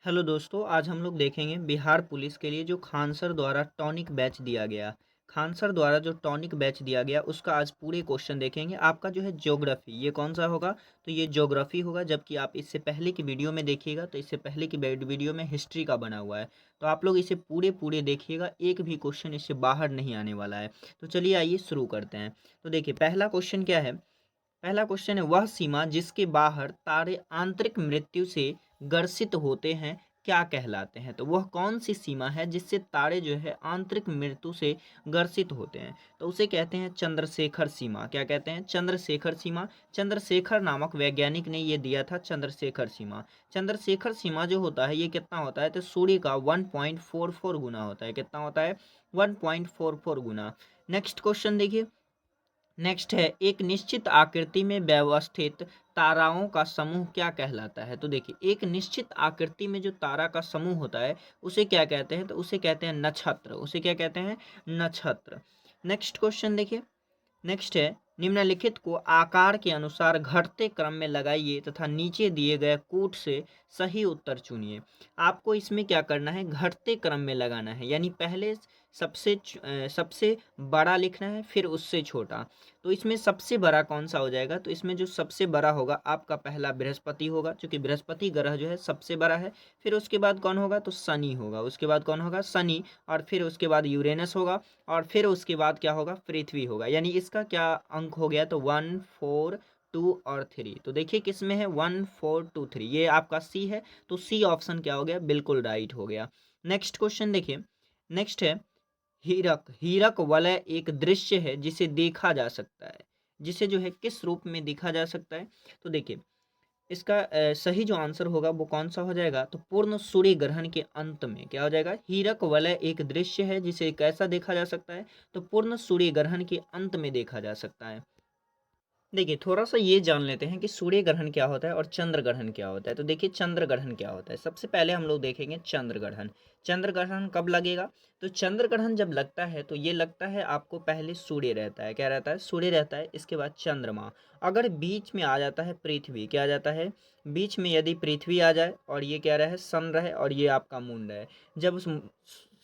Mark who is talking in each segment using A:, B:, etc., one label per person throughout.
A: Hello दोस्तों, आज हम लोग देखेंगे बिहार पुलिस के लिए जो खान सर द्वारा टॉनिक बैच दिया गया। खान सर द्वारा जो टॉनिक बैच दिया गया उसका आज पूरे क्वेश्चन देखेंगे। आपका जो है ज्योग्राफी, ये कौन सा होगा? तो ये ज्योग्राफी होगा, जबकि आप इससे पहले की वीडियो में देखिएगा तो इससे पहले की वीडियो में हिस्ट्री का बना हुआ है। तो आप लोग इसे पूरे पूरे देखिएगा, एक भी क्वेश्चन इससे बाहर नहीं आने वाला है। तो चलिए आइए शुरू करते हैं। तो देखिए पहला क्वेश्चन क्या है। पहला क्वेश्चन है, वह सीमा जिसके बाहर तारे आंतरिक मृत्यु से ग्रसित होते हैं क्या कहलाते हैं? तो वह कौन सी सीमा है जिससे तारे जो है आंतरिक मृत्यु से ग्रसित होते हैं? तो उसे कहते हैं चंद्रशेखर सीमा। क्या कहते हैं? चंद्रशेखर सीमा। चंद्रशेखर नामक वैज्ञानिक ने ये दिया था, चंद्रशेखर सीमा। चंद्रशेखर सीमा जो होता है ये कितना होता है? तो सूर्य का 1.44 गुना होता है। कितना होता है? 1.44 गुना। नेक्स्ट क्वेश्चन देखिए। नेक्स्ट है, एक निश्चित आकृति में व्यवस्थित ताराओं का समूह क्या कहलाता है? तो देखिए एक निश्चित आकृति में जो तारा का समूह होता है उसे क्या कहते हैं? तो उसे कहते हैं नक्षत्र। उसे क्या कहते हैं? नक्षत्र। नेक्स्ट क्वेश्चन देखिए। नेक्स्ट है, निम्नलिखित को आकार के अनुसार घटते क्रम में लगाइए तथा नीचे दिए गए कूट से सही उत्तर चुनिए। आपको इसमें क्या करना है? घटते क्रम में लगाना है, यानी पहले सबसे बड़ा लिखना है, फिर उससे छोटा। तो इसमें सबसे बड़ा कौन सा हो जाएगा? तो इसमें जो सबसे बड़ा होगा आपका पहला बृहस्पति होगा, क्योंकि बृहस्पति ग्रह जो है सबसे बड़ा है। फिर उसके बाद कौन होगा? तो शनि होगा। उसके बाद कौन होगा? शनि। और फिर उसके बाद यूरेनस होगा। और फिर उसके बाद क्या होगा? पृथ्वी होगा। यानी इसका क्या अंक हो गया? तो 1, 4, 2 और 3। तो देखिए किस में है? 1, 4, 2, 3। ये आपका सी है। तो सी ऑप्शन क्या हो गया? बिल्कुल राइट हो गया। नेक्स्ट क्वेश्चन देखिए। नेक्स्ट है, हीरक। हीरक वलय एक दृश्य है जिसे देखा जा सकता है। जिसे जो है किस रूप में देखा जा सकता है? तो देखिए इसका सही जो आंसर होगा वो कौन सा हो जाएगा? तो पूर्ण सूर्य ग्रहण के अंत में क्या हो जाएगा? हीरक वलय एक दृश्य है जिसे कैसा देखा जा सकता है? तो पूर्ण सूर्य ग्रहण के अंत में देखा जा सकता है। देखिए थोड़ा सा ये जान लेते हैं कि सूर्य ग्रहण क्या होता है और चंद्र ग्रहण क्या होता है। तो देखिए चंद्र ग्रहण क्या होता है। सबसे पहले हम लोग देखेंगे चंद्र ग्रहण। चंद्र ग्रहण कब लगेगा? तो चंद्र ग्रहण जब लगता है तो ये लगता है आपको, पहले सूर्य रहता है। क्या रहता है? सूर्य रहता है। इसके बाद चंद्रमा। अगर बीच में आ जाता है पृथ्वी, क्या आ जाता है? बीच में यदि पृथ्वी आ जाए और ये क्या रहे? सन रहे और ये आपका मून रहे। जब उस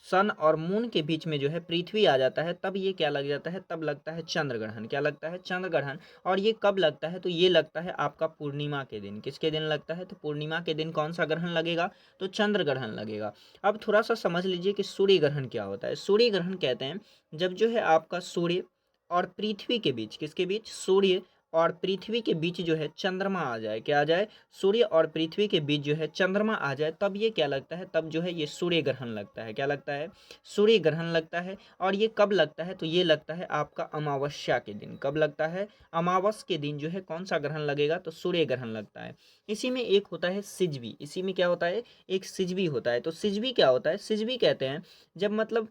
A: सन और मून के बीच में जो है पृथ्वी आ जाता है तब ये क्या लग जाता है? तब लगता है चंद्र ग्रहण। क्या लगता है? चंद्र ग्रहण। और ये कब लगता है? तो ये लगता है आपका पूर्णिमा के दिन। किसके दिन लगता है? तो पूर्णिमा के दिन कौन सा ग्रहण लगेगा? तो चंद्र ग्रहण लगेगा। अब थोड़ा सा समझ लीजिए कि सूर्य ग्रहण क्या होता है। सूर्य ग्रहण कहते हैं जब जो है आपका सूर्य और पृथ्वी के बीच, किसके बीच? सूर्य और पृथ्वी के बीच जो है चंद्रमा आ जाए। क्या आ जाए? सूर्य और पृथ्वी के बीच जो है चंद्रमा आ जाए, तब ये क्या लगता है? तब जो है ये सूर्य ग्रहण लगता है। क्या लगता है? सूर्य ग्रहण लगता है। और ये कब लगता है? तो ये लगता है आपका अमावस्या के दिन। कब लगता है? अमावस के दिन जो है कौन सा ग्रहण लगेगा? तो सूर्य ग्रहण लगता है। इसी में एक होता है सिजवी। इसी में क्या होता है? एक सिजवी होता है। तो सिजवी क्या होता है? सिजवी कहते हैं जब मतलब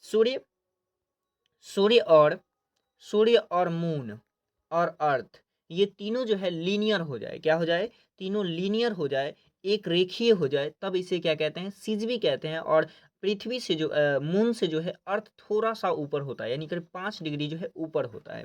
A: सूर्य सूर्य और सूर्य और मून और अर्थ, ये तीनों जो है लीनियर हो जाए। क्या हो जाए? तीनों लीनियर हो जाए, एक रेखीय हो जाए, तब इसे क्या कहते हैं? सिजवी कहते हैं। और पृथ्वी से जो मून से जो है अर्थ थोड़ा सा ऊपर होता है, यानी करीब 5 डिग्री जो है ऊपर होता है।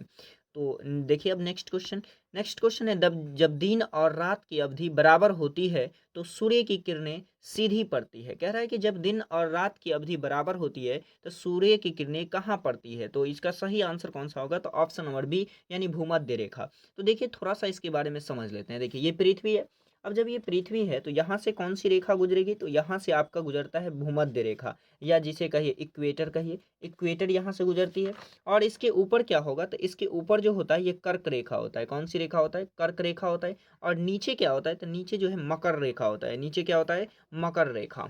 A: तो देखिए अब नेक्स्ट क्वेश्चन। नेक्स्ट क्वेश्चन है, जब जब दिन और रात की अवधि बराबर होती है तो सूर्य की किरणें सीधी पड़ती है। कह रहा है कि जब दिन और रात की अवधि बराबर होती है तो सूर्य की किरणें कहाँ पड़ती है? तो इसका सही आंसर कौन सा होगा? तो ऑप्शन नंबर बी, यानी भूमध्य रेखा। तो देखिए थोड़ा सा इसके बारे में समझ लेते हैं। देखिए ये पृथ्वी है। अब जब ये पृथ्वी है तो यहाँ से कौन सी रेखा गुजरेगी? तो यहाँ से आपका गुजरता है भूमध्य रेखा, या जिसे कहिए इक्वेटर कहिए। इक्वेटर यहाँ से गुजरती है। और इसके ऊपर क्या होगा? तो इसके ऊपर जो होता है ये कर्क रेखा होता है। कौन सी रेखा होता है? कर्क रेखा होता है। और नीचे क्या होता है? तो नीचे जो है मकर रेखा होता है। नीचे क्या होता है? मकर रेखा।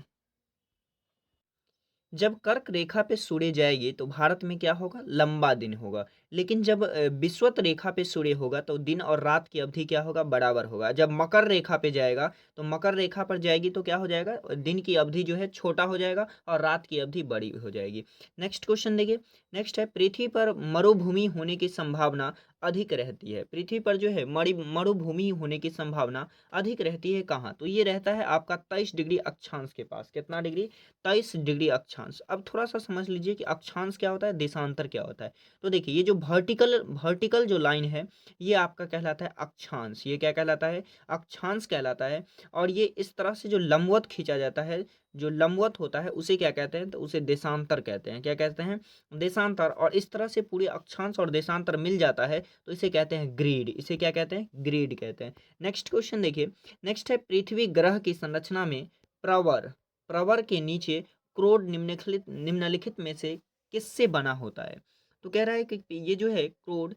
A: जब कर्क रेखा पे सूर्य जाएगी तो भारत में क्या होगा? लंबा दिन होगा। लेकिन जब विषुवत रेखा पे सूर्य होगा तो दिन और रात की अवधि क्या होगा? बराबर होगा। जब मकर रेखा पे जाएगा तो मकर रेखा पर जाएगी तो क्या हो जाएगा? दिन की अवधि जो है छोटा हो जाएगा और रात की अवधि बड़ी हो जाएगी। नेक्स्ट क्वेश्चन देखिए। नेक्स्ट है, पृथ्वी पर मरुभूमि होने की संभावना अधिक रहती है। पृथ्वी पर जो है मरुभूमि होने की संभावना अधिक रहती है कहाँ? तो ये रहता है आपका 23 डिग्री अक्षांश के पास। कितना डिग्री? 23 डिग्री अक्षांश। अब थोड़ा सा समझ लीजिए कि अक्षांश क्या होता है, देशांतर क्या होता है। तो देखिए ये जो वर्टिकल वर्टिकल जो लाइन है ये आपका कहलाता है अक्षांश। ये क्या कहलाता है? अक्षांश कहलाता है। और ये इस तरह से जो लंबवत खींचा जाता है, जो लंबवत होता है उसे क्या कहते हैं? तो उसे देशांतर कहते हैं। क्या कहते हैं? देशांतर। और इस तरह से पूरे अक्षांश और देशांतर मिल जाता है तो इसे कहते हैं ग्रिड। इसे क्या कहते हैं? ग्रिड कहते हैं। नेक्स्ट क्वेश्चन देखिए। नेक्स्ट है पृथ्वी ग्रह की संरचना में प्रवर प्रवर के नीचे क्रोड निम्नलिखित में से किससे बना होता है? तो कह रहा है कि ये जो है क्रोड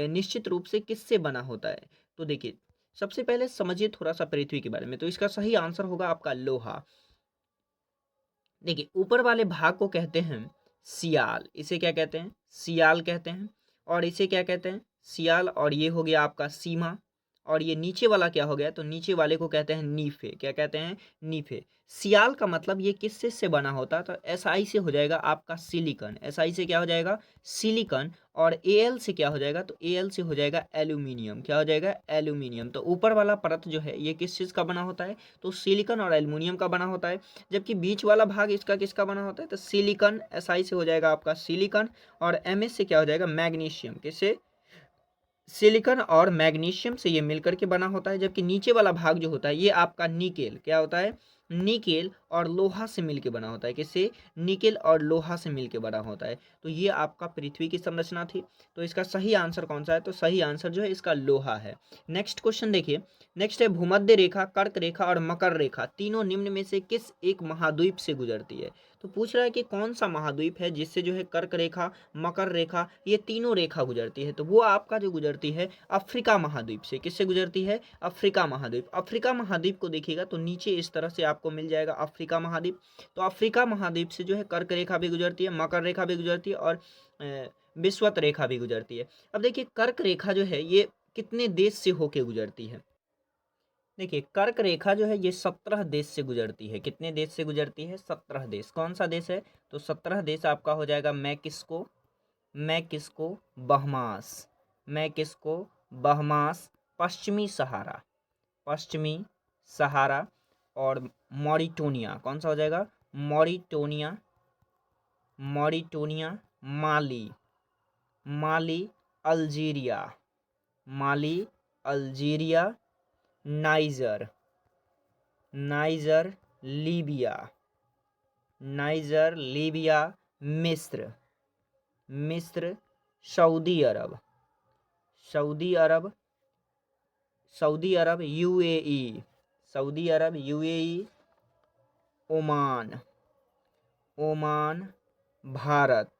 A: निश्चित रूप से किससे बना होता है? तो देखिए, सबसे पहले समझिए थोड़ा सा पृथ्वी के बारे में। तो इसका सही आंसर होगा आपका लोहा। देखिए, ऊपर वाले भाग को कहते हैं सियाल। इसे क्या कहते हैं? सियाल कहते हैं। और इसे क्या कहते हैं? सियाल। और ये हो गया आपका सीमा। और ये नीचे वाला क्या हो गया? तो नीचे वाले को कहते हैं नीफे। क्या कहते हैं? नीफे। सियाल का मतलब ये किस चीज से बना होता है? तो एसआई से हो जाएगा आपका सिलिकॉन। एसआई से क्या हो जाएगा? सिलिकॉन। और एल से क्या हो जाएगा? तो एल से हो जाएगा एल्यूमिनियम। क्या हो जाएगा? एल्यूमिनियम। तो ऊपर वाला परत जो है ये किस चीज का बना होता है? तो सिलिकॉन और एल्यूमिनियम का बना होता है। जबकि बीच वाला भाग इसका किसका बना होता है? तो सिलिकॉन। एसआई से हो जाएगा आपका सिलिकॉन। और एमएस से क्या हो जाएगा? मैग्नीशियम। किससे? सिलिकॉन और मैग्नीशियम से ये मिलकर के बना होता है। जबकि नीचे वाला भाग जो होता है ये आपका निकेल। क्या होता है? निकेल और लोहा से मिलके बना होता है। किससे? निकेल और लोहा से मिलके बना होता है। तो ये आपका पृथ्वी की संरचना थी। तो इसका सही आंसर कौन सा है? तो सही आंसर जो है इसका लोहा है। नेक्स्ट क्वेश्चन देखिए। नेक्स्ट है भूमध्य रेखा, कर्क रेखा और मकर रेखा तीनों निम्न में से किस एक महाद्वीप से गुजरती है? तो पूछ रहा है कि कौन सा महाद्वीप है जिससे जो है कर्क रेखा, मकर रेखा, ये तीनों रेखा गुजरती है? तो वो आपका जो गुजरती है अफ्रीका महाद्वीप से। किससे गुजरती है? अफ्रीका महाद्वीप। अफ्रीका महाद्वीप को देखिएगा तो नीचे इस तरह से आपको मिल जाएगा अफ्रीका महाद्वीप। तो अफ्रीका महाद्वीप से जो है कर्क रेखा भी गुजरती है, मकर रेखा भी गुजरती है और विषुवत रेखा भी गुजरती है। अब देखिए, कर्क रेखा जो है ये कितने देश से होके गुजरती है? देखिए, कर्क रेखा जो है ये 17 देश से गुजरती है। कितने देश से गुजरती है? 17 देश। कौन सा देश है? तो 17 देश आपका हो जाएगा मैक्सिको, मैक्सिको, बहमास, मैक्सिको, बहमास, पश्चिमी सहारा, पश्चिमी सहारा और मॉरिटोनिया। कौन सा हो जाएगा? Mauritania, Mauritania, Mali, Mali, Algeria, Mali, Algeria, Niger, Niger, Libya, Niger, Libya, मिस्र, मिस्र, सऊदी अरब, सऊदी अरब, सऊदी अरब, यूएई, सऊदी अरब, UAE, Oman, Oman, Bharat,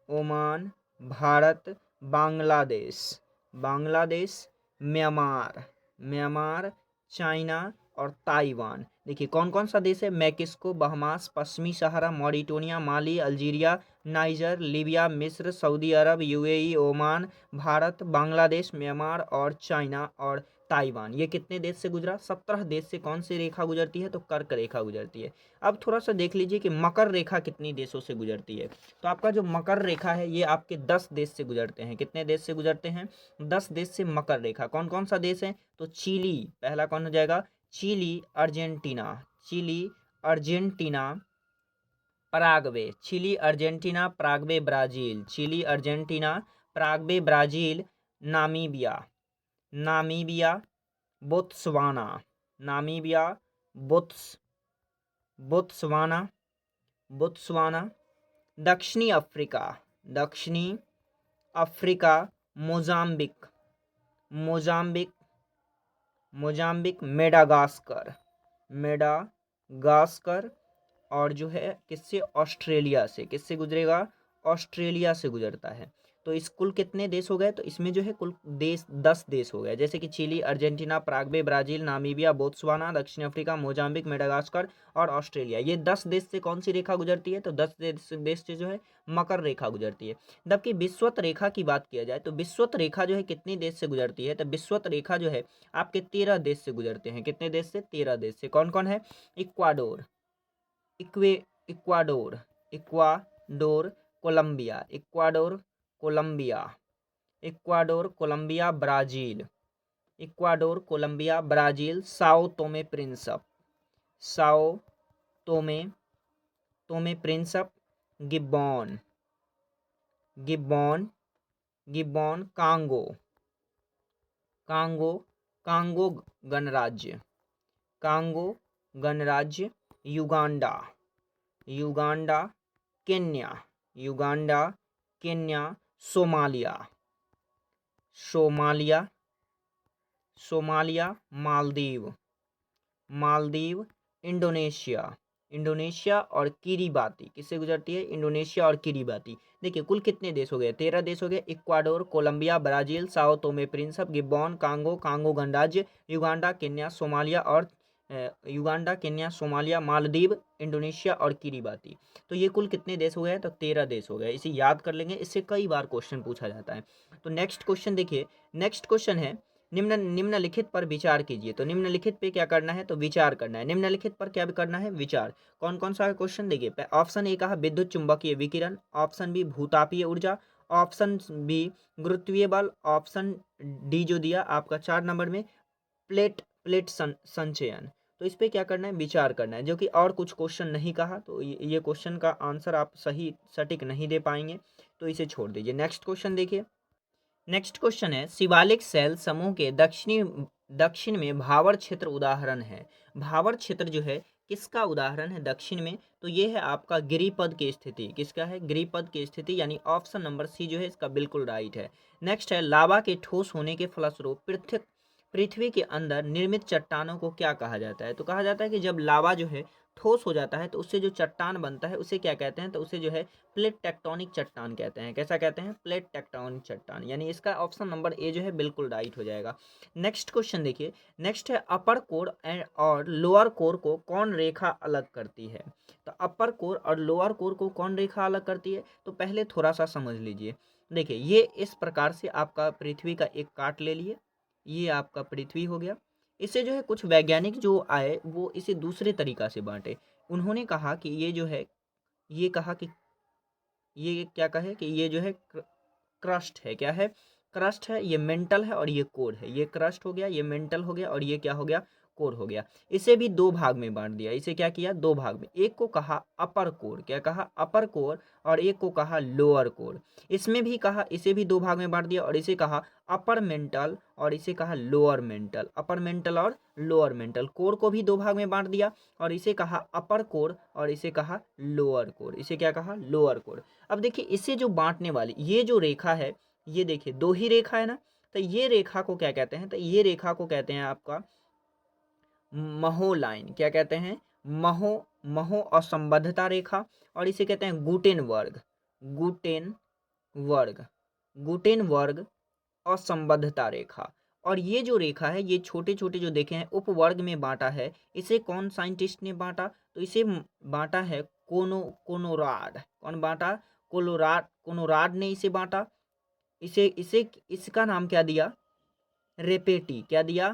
A: Oman, Bharat, Bangladesh, Bangladesh, Myanmar, Myanmar, China और ताइवान। देखिए कौन कौन सा देश है? मैक्सिको, बहमास, पश्चिमी Sahara, Mauritania, Mali, Algeria, Niger, Libya, मिस्र, सऊदी अरब, UAE, Oman, Bharat, Bangladesh, Myanmar और चाइना और ताइवान। ये कितने देश से गुजरा? 17 देश से। कौन सी रेखा गुजरती है? तो कर्क रेखा गुजरती है। अब थोड़ा सा देख लीजिए कि मकर रेखा कितनी देशों से गुजरती है। तो आपका जो मकर रेखा है ये आपके 10 देश से गुजरते हैं। कितने देश से गुजरते हैं? 10 देश से मकर रेखा। कौन कौन सा देश है? तो चिली, पहला कौन हो जाएगा? Chile, Argentina, Chile, Argentina, Paraguay, Chile, Argentina, Paraguay, Brazil, Chile, Argentina, Paraguay, Brazil, Namibia, Namibia, Botswana, Namibia, बोत्स बोत्सवाना, बोत्सवाना, दक्षिणी अफ्रीका, दक्षिणी Africa, Mozambique, Mozambique, Mozambique, Madagascar, Madagascar और जो है किससे? ऑस्ट्रेलिया से। किससे गुजरेगा? ऑस्ट्रेलिया से गुजरता है। तो इस कुल कितने देश हो गए? तो इसमें जो है कुल देश 10 देश हो गए। जैसे कि Chile, Argentina, Paraguay, Brazil, Namibia, Botswana, दक्षिण अफ्रीका, मोजाम्बिक, मेडागास्कर और ऑस्ट्रेलिया। ये 10 देश से कौन सी रेखा गुजरती है? तो 10 देश से जो है मकर रेखा गुजरती है। जबकि विषुवत रेखा की बात किया जाए तो विषुवत रेखा जो है कितने देश से गुजरती है? तो विषुवत रेखा जो है आपके 13 देश से गुजरते हैं। कितने देश से? 13 देश से। कौन कौन है? Ecuador, Ecuador, Ecuador, Colombia, Ecuador, Colombia, Ecuador, Colombia, Brazil, Ecuador, Colombia, Brazil, Sao Tome Principe, Sao Tome Tome Principe, Gabon, Gabon, Gabon, Congo, Congo, Congo गणराज्य, कांगो गणराज्य, Uganda, Uganda, Kenya, Uganda, Kenya, Somalia, Somalia, Somalia, Maldives, Maldives, Indonesia, Indonesia और Kiribati, किससे गुजरती है? Indonesia और Kiribati. देखिए कुल कितने देश हो गए? 13 देश हो गए। Ecuador, Colombia, Brazil, Sao Tome Principe, Gabon, Congo, Congo गणराज्य, युगांडा, केन्या, सोमालिया और Uganda, Kenya, Somalia, Maldives, Indonesia और किरीबाती। तो ये कुल कितने देश हो गए? तो 13 देश हो गए। इसे याद कर लेंगे, इससे कई बार क्वेश्चन पूछा जाता है। तो नेक्स्ट क्वेश्चन देखिए, नेक्स्ट क्वेश्चन है निम्नलिखित पर विचार कीजिए। तो निम्नलिखित पे क्या करना है? तो विचार करना है। निम्नलिखित पर क्या करना है? विचार। कौन कौन सा क्वेश्चन देखिए, ऑप्शन ए कहा विद्युत चुंबकीय विकिरण, ऑप्शन बी भूतापीय ऊर्जा, ऑप्शन बी गुरुत्वीय बल, ऑप्शन डी जो दिया आपका 4 नंबर में प्लेट प्लेट संचयन। तो इस पे क्या करना है? विचार करना है। जो कि और कुछ क्वेश्चन नहीं कहा, तो ये क्वेश्चन का आंसर आप सही सटीक नहीं दे पाएंगे, तो इसे छोड़ दीजिए। नेक्स्ट क्वेश्चन देखिए, नेक्स्ट क्वेश्चन है शिवालिक सेल समूह के दक्षिण में भावर क्षेत्र उदाहरण है। भावर क्षेत्र जो है किसका उदाहरण है दक्षिण में? तो ये है आपका गिरिपद की स्थिति। किसका है? गिरिपद की स्थिति, यानी ऑप्शन नंबर सी जो है इसका बिल्कुल राइट है। नेक्स्ट है लावा के ठोस होने के फलस्वरूप पृथ्वी के अंदर निर्मित चट्टानों को क्या कहा जाता है? तो कहा जाता है कि जब लावा जो है ठोस हो जाता है तो उससे जो चट्टान बनता है उसे क्या कहते हैं? तो उसे जो है प्लेट टेक्टोनिक चट्टान कहते हैं। कैसा कहते हैं? प्लेट टेक्टोनिक चट्टान, यानी इसका ऑप्शन नंबर ए जो है बिल्कुल राइट हो जाएगा। नेक्स्ट क्वेश्चन देखिए, नेक्स्ट है अपर कोर और लोअर कोर को कौन रेखा अलग करती है? तो अपर कोर और लोअर कोर को कौन रेखा अलग करती है? तो पहले थोड़ा सा समझ लीजिए। देखिए ये इस प्रकार से आपका पृथ्वी का एक काट ले लिए, ये आपका पृथ्वी हो गया। इसे जो है कुछ वैज्ञानिक जो आए वो इसे दूसरे तरीका से बांटे। उन्होंने कहा कि ये जो है, ये कहा कि ये क्या कहे कि ये जो है क्रस्ट है। क्या है? क्रस्ट है। ये मेंटल है और ये कोर है। ये क्रस्ट हो गया, ये मेंटल हो गया और ये क्या हो गया? कोर हो गया। इसे भी दो भाग में बांट दिया। इसे क्या किया? दो भाग में। एक को कहा अपर कोर, क्या कहा? अपर कोर, और एक को कहा लोअर कोर। इसमें भी कहा, इसे भी दो भाग में बांट दिया और इसे कहा अपर मेंटल और इसे कहा लोअर मेंटल। अपर मेंटल और लोअर मेंटल। कोर को भी दो भाग में बांट दिया और इसे कहा अपर कोर और इसे कहा लोअर कोर। इसे क्या कहा? Lower core. अब देखिए इसे जो बांटने वाली ये जो रेखा है, ये देखिए दो ही रेखा है ना, तो ये रेखा को क्या कहते हैं? तो ये रेखा को कहते हैं आपका महो लाइन। क्या कहते हैं? महो, महो असंबद्धता रेखा, और इसे कहते हैं गुटेन वर्ग, गुटेन वर्ग, गुटेन वर्ग असंबद्धता रेखा। और ये जो रेखा है ये छोटे छोटे जो देखे हैं उपवर्ग में बांटा है। इसे कौन साइंटिस्ट ने बांटा? तो इसे बांटा है कोनोराड। कौन बांटा? कोनोराड ने इसे बांटा। इसे इसे इसका नाम क्या दिया? रेपेटी। क्या दिया?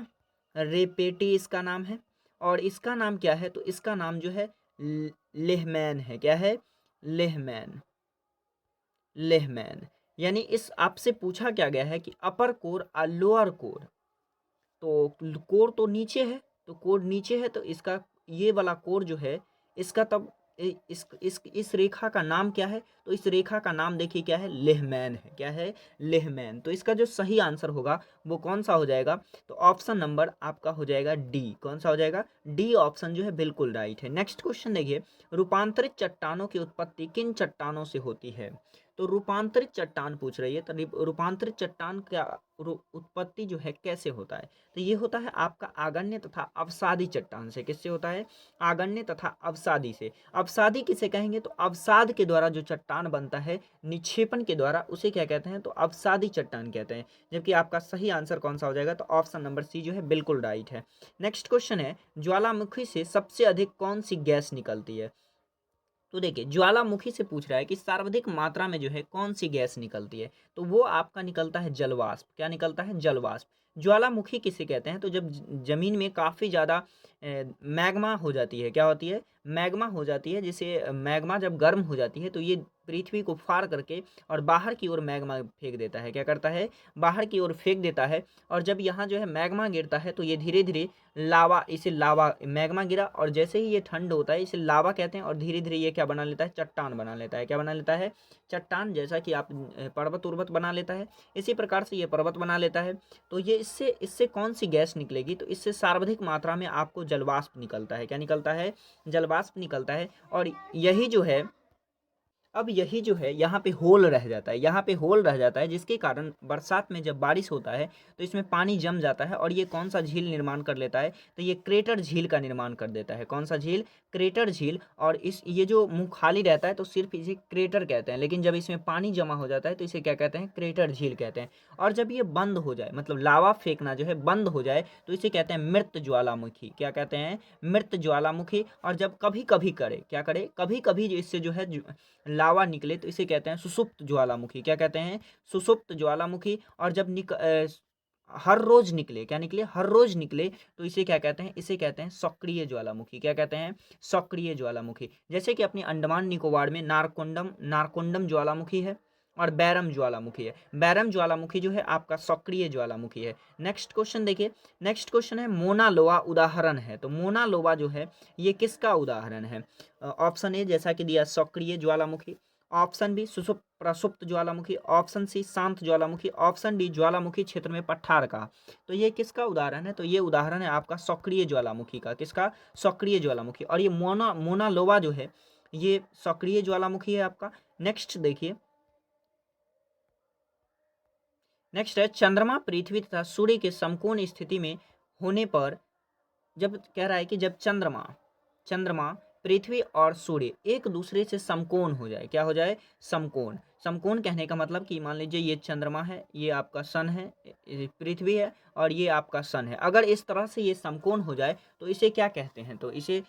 A: रेपेटी इसका नाम है। और इसका नाम क्या है? तो इसका नाम जो है लेहमैन है। क्या है? Lehman, Lehman. यानी इस आपसे पूछा क्या गया है कि अपर कोर और लोअर कोर, तो कोर तो नीचे है, तो कोर नीचे है तो इसका ये वाला कोर जो है इसका तब इस रेखा का नाम क्या है? तो इस रेखा का नाम देखिए क्या है? लेहमैन है। क्या है? लेहमैन। तो इसका जो सही आंसर होगा वो कौन सा हो जाएगा? तो ऑप्शन नंबर आपका हो जाएगा डी। कौन सा हो जाएगा? डी ऑप्शन जो है बिल्कुल राइट है। नेक्स्ट क्वेश्चन देखिए, रूपांतरित चट्टानों की उत्पत्ति किन चट्टानों से होती है? तो रूपांतरित चट्टान पूछ रही है, तो रूपांतरित चट्टान का उत्पत्ति जो है कैसे होता है? तो ये होता है आपका आगन्य तथा अवसादी चट्टान से। किससे होता है? आगन्य तथा अवसादी से। अवसादी किसे कहेंगे? तो अवसाद के द्वारा जो चट्टान बनता है निक्षेपण के द्वारा, उसे क्या कहते हैं? तो अवसादी चट्टान कहते हैं। जबकि आपका सही आंसर कौन सा हो जाएगा? तो ऑप्शन नंबर सी जो है बिल्कुल राइट है। नेक्स्ट क्वेश्चन है, ज्वालामुखी से सबसे अधिक कौन सी गैस निकलती है? तो देखिए ज्वालामुखी से पूछ रहा है कि सर्वाधिक मात्रा में जो है कौन सी गैस निकलती है? तो वो आपका निकलता है जलवाष्प। क्या निकलता है? जलवाष्प। ज्वालामुखी किसे कहते हैं? तो जब जमीन में काफ़ी ज़्यादा मैग्मा हो जाती है, क्या होती है? मैग्मा हो जाती है। जिसे मैग्मा जब गर्म हो जाती है तो ये पृथ्वी को फाड़ करके और बाहर की ओर मैग्मा फेंक देता है। क्या करता है? बाहर की ओर फेंक देता है। और जब यहाँ जो है मैग्मा गिरता है तो ये धीरे धीरे लावा, इसे लावा, मैग्मा गिरा और जैसे ही ये ठंड होता है इसे लावा कहते हैं और धीरे धीरे ये क्या बना लेता है? चट्टान बना लेता है। क्या बना लेता है? चट्टान। जैसा कि आप पर्वत उर्वत बना लेता है, इसी प्रकार से ये पर्वत बना लेता है। तो ये इससे इससे कौन सी गैस निकलेगी? तो इससे सर्वाधिक मात्रा में आपको जलवाष्प निकलता है। क्या निकलता है? जलवाष्प निकलता है। और यही जो है, अब यही जो है यहाँ पे होल रह जाता है, यहाँ पे होल रह जाता है, जिसके कारण बरसात में जब बारिश होता है तो इसमें पानी जम जाता है और ये कौन सा झील निर्माण कर लेता है? तो ये क्रेटर झील का निर्माण कर देता है। कौन सा झील? क्रेटर झील। और इस ये जो मुंह खाली रहता है तो सिर्फ इसे क्रेटर कहते हैं, लेकिन जब इसमें पानी जमा हो जाता है तो इसे क्या कहते हैं? क्रेटर झील कहते हैं। और जब ये बंद हो जाए, मतलब लावा फेंकना जो है बंद हो जाए, तो इसे कहते हैं मृत ज्वालामुखी। क्या कहते हैं? मृत ज्वालामुखी। और जब कभी कभी करे, क्या करे? कभी कभी इससे जो है लावा निकले तो इसे कहते हैं सुषुप्त ज्वालामुखी। क्या कहते हैं? सुषुप्त ज्वालामुखी। और जब हर रोज निकले, क्या निकले? हर रोज निकले, तो इसे क्या कहते हैं? इसे कहते हैं सक्रिय ज्वालामुखी। क्या कहते हैं? सक्रिय ज्वालामुखी। जैसे कि अपनी अंडमान निकोबार में नारकोंडम नारकोंडम ज्वालामुखी है और बैरम ज्वालामुखी है। बैरम ज्वालामुखी जो है आपका सक्रिय ज्वालामुखी है। नेक्स्ट क्वेश्चन देखिए। नेक्स्ट क्वेश्चन है मोना लोवा उदाहरण है। तो मोना लोवा जो है ये किसका उदाहरण है? ऑप्शन ए जैसा कि दिया सक्रिय ज्वालामुखी, ऑप्शन बी सुषुप्त प्रसुप्त ज्वालामुखी, ऑप्शन सी शांत ज्वालामुखी, ऑप्शन डी ज्वालामुखी क्षेत्र में पठार का। तो ये किसका उदाहरण है? तो ये उदाहरण है आपका सक्रिय ज्वालामुखी का। किसका? सक्रिय ज्वालामुखी। और ये मोना लोवा जो है ये सक्रिय ज्वालामुखी है आपका। नेक्स्ट देखिए। नेक्स्ट है चंद्रमा पृथ्वी तथा सूर्य के समकोण स्थिति में होने पर, जब कह रहा है कि जब चंद्रमा चंद्रमा पृथ्वी और सूर्य एक दूसरे से समकोण हो जाए। क्या हो जाए? समकोण। समकोण कहने का मतलब कि मान लीजिए ये चंद्रमा है, ये आपका सन है, ये पृथ्वी है और ये आपका सन है। अगर इस तरह से ये समकोण हो जाए तो इसे क्या कहते हैं? तो इसे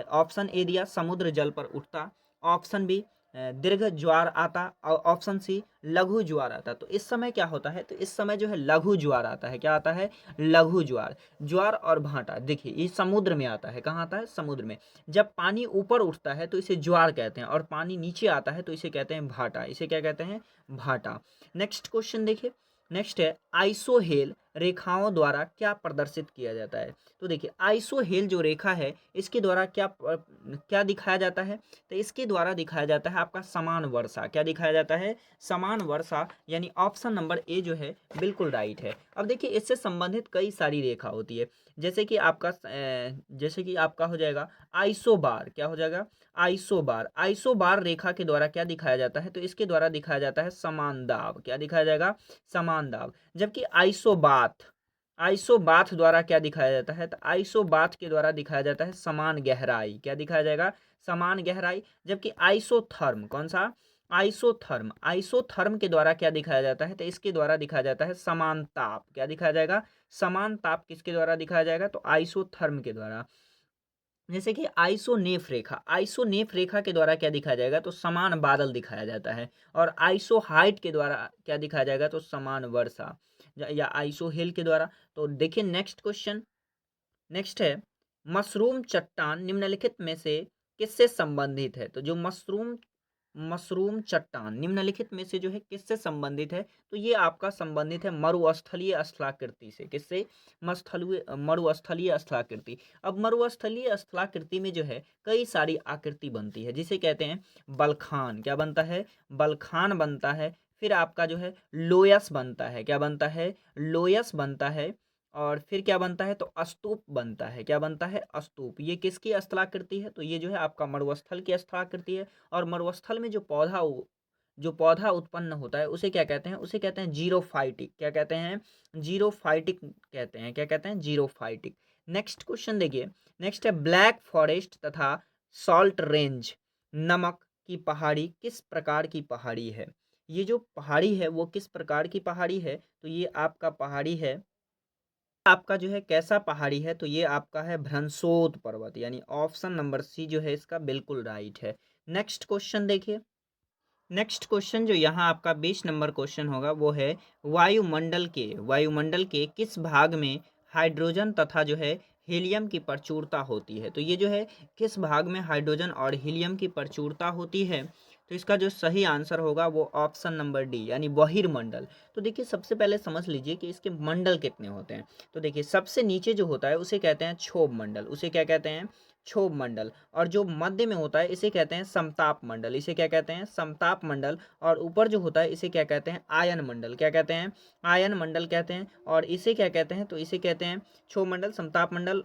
A: ऑप्शन ए दिया समुद्र जल पर उठता, ऑप्शन बी दीर्घ ज्वार आता और ऑप्शन सी लघु ज्वार आता। तो इस समय क्या होता है? तो इस समय जो है लघु ज्वार आता है। क्या आता है? लघु ज्वार। ज्वार और भाटा देखिए ये समुद्र में आता है। कहाँ आता है? समुद्र में। जब पानी ऊपर उठता है तो इसे ज्वार कहते हैं और पानी नीचे आता है तो इसे कहते हैं भाटा। इसे क्या कहते हैं? भाटा। नेक्स्ट क्वेश्चन देखिए। नेक्स्ट है आइसोहेल रेखाओं द्वारा क्या प्रदर्शित किया जाता है? तो देखिए आइसोहेल जो रेखा है इसके द्वारा क्या दिखाया जाता है? तो इसके द्वारा दिखाया जाता है आपका समान वर्षा। क्या दिखाया जाता है? समान वर्षा। यानी ऑप्शन नंबर ए जो है बिल्कुल राइट है। अब देखिए इससे संबंधित कई सारी रेखा होती है, जैसे कि आपका हो जाएगा आइसोबार। क्या हो जाएगा? आइसोबार। आइसोबार रेखा के द्वारा क्या दिखाया जाता है? तो इसके द्वारा दिखाया जाता है समान दाब। क्या दिखाया जाएगा? समान दाब। जबकि आइसोबाथ द्वारा क्या दिखाया जाता है? तो आइसोबाथ के द्वारा दिखाया जाता है समान गहराई। क्या दिखाया जाएगा? समान गहराई। जबकि आइसोथर्म, कौन सा? आइसोथर्म के द्वारा क्या दिखाया जाता है? तो इसके द्वारा दिखाया जाता है समान ताप। क्या दिखाया जाएगा? समान ताप किसके द्वारा दिखाया जाएगा? तो आइसोथर्म के द्वारा। जैसे कि आइसोनेफ रेखा के द्वारा क्या दिखाया जाएगा? तो समान बादल दिखाया जाता है। और आइसोहाइट के द्वारा क्या दिखाया जाएगा? तो समान वर्षा। या आइसोहेल के द्वारा। तो देखिए नेक्स्ट क्वेश्चन। नेक्स्ट है मशरूम चट्टान निम्नलिखित में से किससे संबंधित है? तो जो मशरूम मशरूम चट्टान निम्नलिखित में से जो है किससे संबंधित है? तो ये आपका संबंधित है मरुस्थलीय स्थलाकृति से। किससे? मरुस्थलीय स्थलाकृति। अब मरुस्थलीय स्थलाकृति में जो है कई सारी आकृति बनती है, जिसे कहते हैं बलखान। क्या बनता है? बलखान बनता है। फिर आपका जो है लोयस बनता है। क्या बनता है? लोयस बनता है। और फिर क्या बनता है? तो स्तूप बनता है। क्या बनता है? स्तूप। ये किसकी स्थलाकृति है? तो ये जो है आपका मरुस्थल की स्थलाकृति है। और मरुस्थल में जो पौधा उत्पन्न होता है उसे क्या कहते हैं? उसे कहते हैं जीरोफाइटिक। क्या कहते हैं? जीरोफाइटिक कहते हैं। क्या कहते हैं? जीरोफाइटिक। नेक्स्ट क्वेश्चन देखिए। नेक्स्ट है ब्लैक फॉरेस्ट तथा सॉल्ट रेंज नमक की पहाड़ी किस प्रकार की पहाड़ी है? ये जो पहाड़ी है वो किस प्रकार की पहाड़ी है? तो ये आपका पहाड़ी है, आपका जो है कैसा पहाड़ी है? तो ये आपका है भ्रंशोत पर्वत। यानी ऑप्शन नंबर सी जो है इसका बिल्कुल राइट है। नेक्स्ट क्वेश्चन देखिए। नेक्स्ट क्वेश्चन जो यहाँ आपका 20 नंबर क्वेश्चन होगा वो है वायुमंडल के किस भाग में हाइड्रोजन तथा जो है हीलियम की प्रचुरता होती है? तो ये जो है किस भाग में हाइड्रोजन और हीलियम की प्रचुरता होती है? तो इसका जो सही आंसर होगा वो ऑप्शन नंबर डी यानी बहिर्मंडल। तो देखिए सबसे पहले समझ लीजिए कि इसके मंडल कितने होते हैं। तो देखिए सबसे नीचे जो होता है उसे कहते हैं क्षोभ मंडल, उसे क्या कहते हैं, क्षोभ मंडल। और जो मध्य में होता है इसे कहते हैं समताप मंडल, इसे क्या कहते हैं, समताप मंडल। और ऊपर जो होता है इसे क्या कहते हैं, आयन मंडल, क्या कहते हैं, आयन मंडल कहते हैं। और इसे क्या कहते हैं, तो इसे कहते हैं क्षोभ मंडल, समताप मंडल,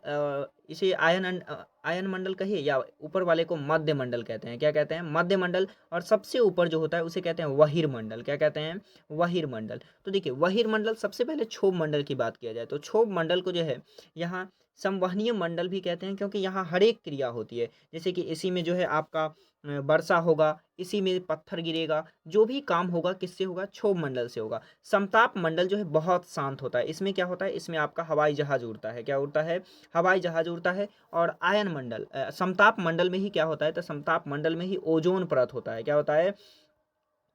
A: इसे आयन मंडल कहिए या ऊपर वाले को मध्य मंडल कहते हैं, क्या कहते हैं, मध्य मंडल। और सबसे ऊपर जो होता है उसे कहते हैं बहिर्मंडल, क्या कहते हैं, बहिर्मंडल। तो देखिए बहिर्मंडल, सबसे पहले क्षोभ मंडल की बात किया जाए तो क्षोभ मंडल को जो है यहाँ संवहनीय मंडल भी कहते हैं, क्योंकि यहाँ हर एक क्रिया होती है। जैसे कि इसी में जो है आपका वर्षा होगा, इसी में पत्थर गिरेगा, जो भी काम होगा किससे होगा, क्षोभ मंडल से होगा। समताप मंडल जो है बहुत शांत होता है, इसमें क्या होता है, इसमें आपका हवाई जहाज उड़ता है, क्या उड़ता है, हवाई जहाज उड़ता है। और आयन मंडल, समताप मंडल में ही क्या होता है, तो समताप मंडल में ही ओजोन परत होता है, क्या होता है,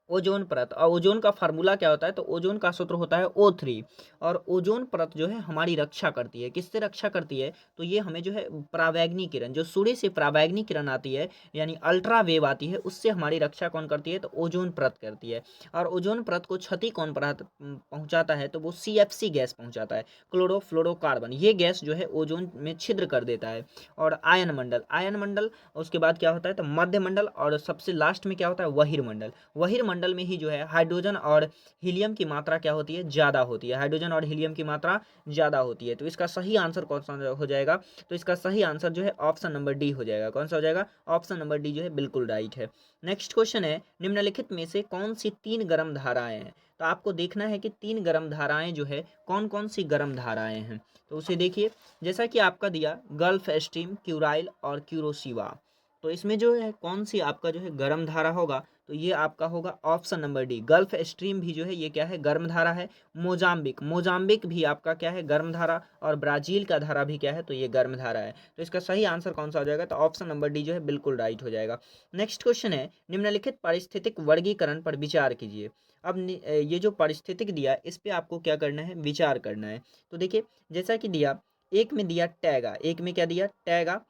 A: ओजोन परत। और ओजोन का फार्मूला क्या होता है, तो ओजोन का सूत्र होता है O3। और ओजोन परत जो है हमारी रक्षा करती है, किससे रक्षा करती है, तो ये हमें जो है परावैंगनी किरण, जो सूर्य से परावैंगनी किरण आती है यानी अल्ट्रा वेव आती है, उससे हमारी रक्षा कौन करती है, तो ओजोन परत करती है। और ओजोन परत को क्षति कौन पहुंचाता है, तो वो CFC गैस पहुंचाता है, क्लोरोफ्लोरोकार्बन, ये गैस जो है ओजोन में छिद्र कर देता है। और आयन मंडल, आयन मंडल, उसके बाद क्या होता है, तो मध्य मंडल, और सबसे लास्ट में क्या होता है, बहिर्मंडल। बहिर्मंडल में ही जो है हाइड्रोजन और हीलियम की मात्रा क्या होती है, ज़्यादा होती है, हाइड्रोजन और हीलियम की मात्रा ज़्यादा होती है। तो इसका सही आंसर कौन सा हो जाएगा, तो इसका सही आंसर जो है ऑप्शन नंबर डी हो जाएगा। कौन सा हो जाएगा, ऑप्शन नंबर डी जो है बिल्कुल राइट है। नेक्स्ट क्वेश्चन है, निम्नलिखित में से कौन सी तीन गर्म धाराएं हैं। तो आपको देखना है कि तीन गर्म धाराएं जो है कौन कौन सी गर्म धाराएं हैं। तो उसे देखिए, जैसा कि आपका दिया गल्फ स्ट्रीम, क्यूराइल और क्यूरोसिवा। तो इसमें जो है कौन सी आपका जो है गर्म धारा होगा, तो ये आपका होगा option number D, gulf stream भी जो है ये क्या है, गर्म धारा है। मोजाम्बिक, मोजाम्बिक भी आपका क्या है, गर्म धारा। और ब्राजील का धारा भी क्या है, तो ये गर्म धारा है। तो इसका सही आंसर कौन सा हो जाएगा, तो ऑप्शन नंबर डी जो है बिल्कुल राइट हो जाएगा। नेक्स्ट क्वेश्चन है, निम्नलिखित पारिस्थितिक वर्गीकरण पर विचार कीजिए। अब ये जो पारिस्थितिक दिया इस पे आपको क्या करना है, विचार करना है। तो देखिए जैसा कि दिया, एक में दिया टैगा, एक में क्या दिया, टैगा।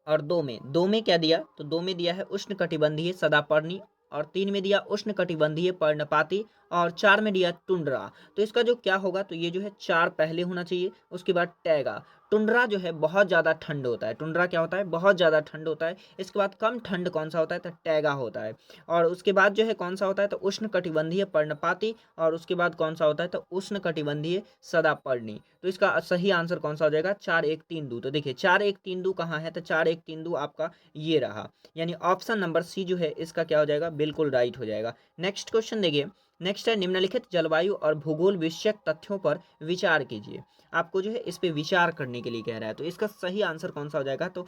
A: और दो में क्या दिया, तो दो में दिया है उष्णकटिबंधीय सदापर्णी। और तीन में दिया उष्णकटिबंधीय पर्णपाती। और चार में दिया टुंड्रा। तो इसका जो क्या होगा, तो ये जो है चार पहले होना चाहिए, उसके बाद टैगा। टुंड्रा जो है बहुत ज़्यादा ठंड होता है, टुंड्रा क्या होता है, बहुत ज़्यादा ठंड होता है। इसके बाद कम ठंड कौन सा होता है, तो टैगा होता है। और उसके बाद जो है कौन सा होता है, तो उष्णकटिबंधीय पर्णपाती। और उसके बाद कौन सा होता है, तो उष्णकटिबंधीय सदापर्णी। तो इसका सही आंसर कौन सा हो जाएगा, 4132। तो देखिए 4132 कहाँ है, तो 4132 आपका ये रहा, यानी ऑप्शन नंबर सी जो है इसका क्या हो जाएगा, बिल्कुल राइट हो जाएगा। नेक्स्ट क्वेश्चन देखिए, नेक्स्ट है, निम्नलिखित जलवायु और भूगोल विषयक तथ्यों पर विचार कीजिए। आपको जो है इस पे विचार करने के लिए कह रहा है, तो इसका सही आंसर कौन सा हो जाएगा, तो